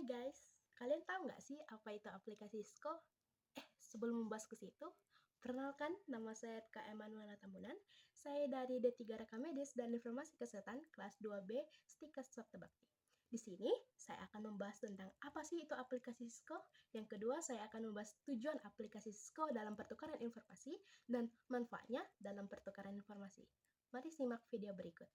Guys, kalian tahu nggak sih apa itu aplikasi Cisco? Sebelum membahas ke situ, perkenalkan nama saya Kak Emanuela Tambunan. Saya dari D3 Rekam Medis dan Informasi Kesehatan kelas 2B Stikes Sabta Bakti. Di sini, saya akan membahas tentang apa sih itu aplikasi Cisco. Yang kedua, saya akan membahas tujuan aplikasi Cisco dalam pertukaran informasi dan manfaatnya dalam pertukaran informasi. Mari simak video berikut.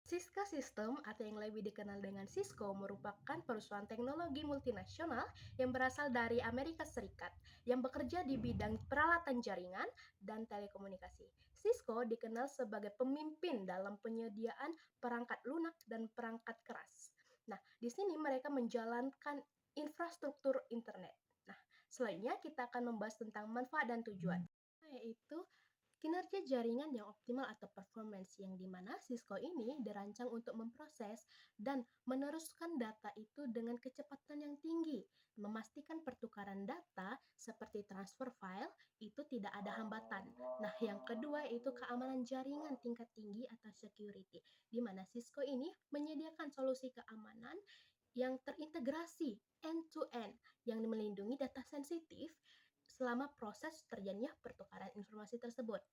Cisco System atau yang lebih dikenal dengan Cisco merupakan perusahaan teknologi multinasional yang berasal dari Amerika Serikat yang bekerja di bidang peralatan jaringan dan telekomunikasi. Cisco dikenal sebagai pemimpin dalam penyediaan perangkat lunak dan perangkat keras. Nah, di sini mereka menjalankan infrastruktur internet. Nah, selanjutnya kita akan membahas tentang manfaat dan tujuan, yaitu kinerja jaringan yang optimal atau performance, yang dimana Cisco ini dirancang untuk memproses dan meneruskan data itu dengan kecepatan yang tinggi, memastikan pertukaran data seperti transfer file itu tidak ada hambatan. Nah, yang kedua itu keamanan jaringan tingkat tinggi atau security, di mana Cisco ini menyediakan solusi keamanan yang terintegrasi end-to-end yang melindungi data sensitif selama proses terjadinya pertukaran informasi tersebut.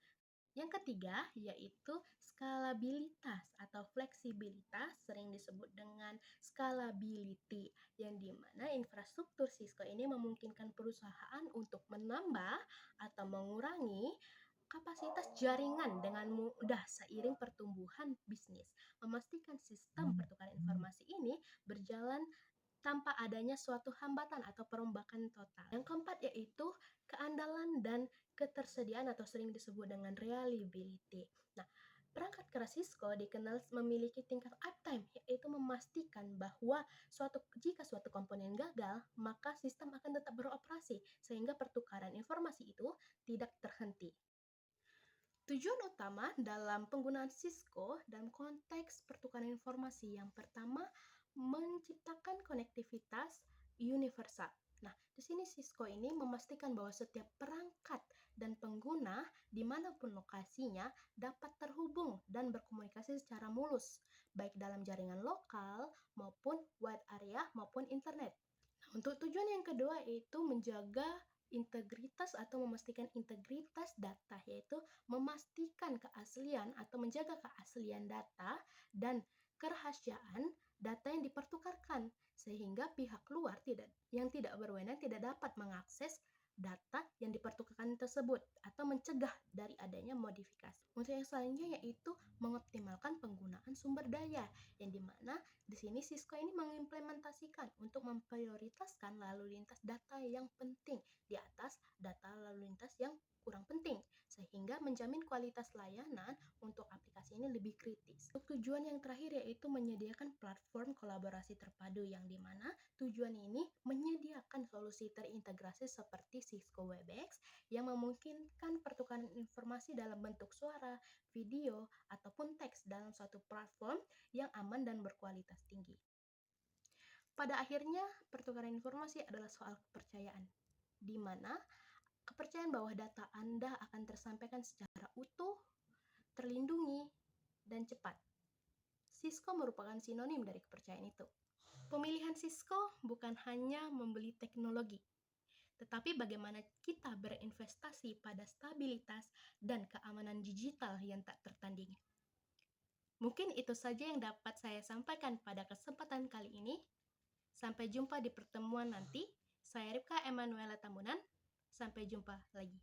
Yang ketiga yaitu skalabilitas atau fleksibilitas, sering disebut dengan scalability, yang dimana infrastruktur Cisco ini memungkinkan perusahaan untuk menambah atau mengurangi kapasitas jaringan dengan mudah seiring pertumbuhan bisnis, memastikan sistem pertukaran informasi ini berjalan tanpa adanya suatu hambatan atau perombakan total. Yang keempat yaitu keandalan dan ketersediaan atau sering disebut dengan reliability. Nah, perangkat keras Cisco dikenal memiliki tingkat uptime, yaitu memastikan bahwa jika suatu komponen gagal, maka sistem akan tetap beroperasi sehingga pertukaran informasi itu tidak terhenti. Tujuan utama dalam penggunaan Cisco dalam konteks pertukaran informasi yang pertama, menciptakan konektivitas universal. Nah, di sini Cisco ini memastikan bahwa setiap perangkat dan pengguna dimanapun lokasinya dapat terhubung dan berkomunikasi secara mulus, baik dalam jaringan lokal maupun wide area maupun internet. Nah, untuk tujuan yang kedua yaitu menjaga integritas atau memastikan integritas data, yaitu memastikan keaslian atau menjaga keaslian data dan kerahasiaan data yang dipertukarkan sehingga pihak luar yang tidak berwenang tidak dapat mengakses data yang dipertukarkan tersebut atau mencegah dari adanya modifikasi. Untuk yang selanjutnya yaitu mengoptimalkan penggunaan sumber daya, yang dimana di sini Cisco ini mengimplementasikan untuk memprioritaskan lalu lintas data yang penting di atas data lalu lintas yang kurang penting, sehingga menjamin kualitas layanan untuk aplikasi ini lebih kritis. Untuk tujuan yang terakhir yaitu menyediakan platform kolaborasi terpadu, yang dimana tujuan ini menyediakan solusi terintegrasi seperti Cisco Webex yang memungkinkan pertukaran informasi dalam bentuk suara, video, ataupun teks dalam suatu platform yang aman dan berkualitas tinggi. Pada akhirnya, pertukaran informasi adalah soal kepercayaan, di mana kepercayaan bahwa data Anda akan tersampaikan secara utuh, terlindungi, dan cepat. Cisco merupakan sinonim dari kepercayaan itu. Pemilihan Cisco bukan hanya membeli teknologi, tetapi bagaimana kita berinvestasi pada stabilitas dan keamanan digital yang tak tertandingi. Mungkin itu saja yang dapat saya sampaikan pada kesempatan kali ini. Sampai jumpa di pertemuan nanti. Saya Rifka Emanuela Tambunan. Sampai jumpa lagi.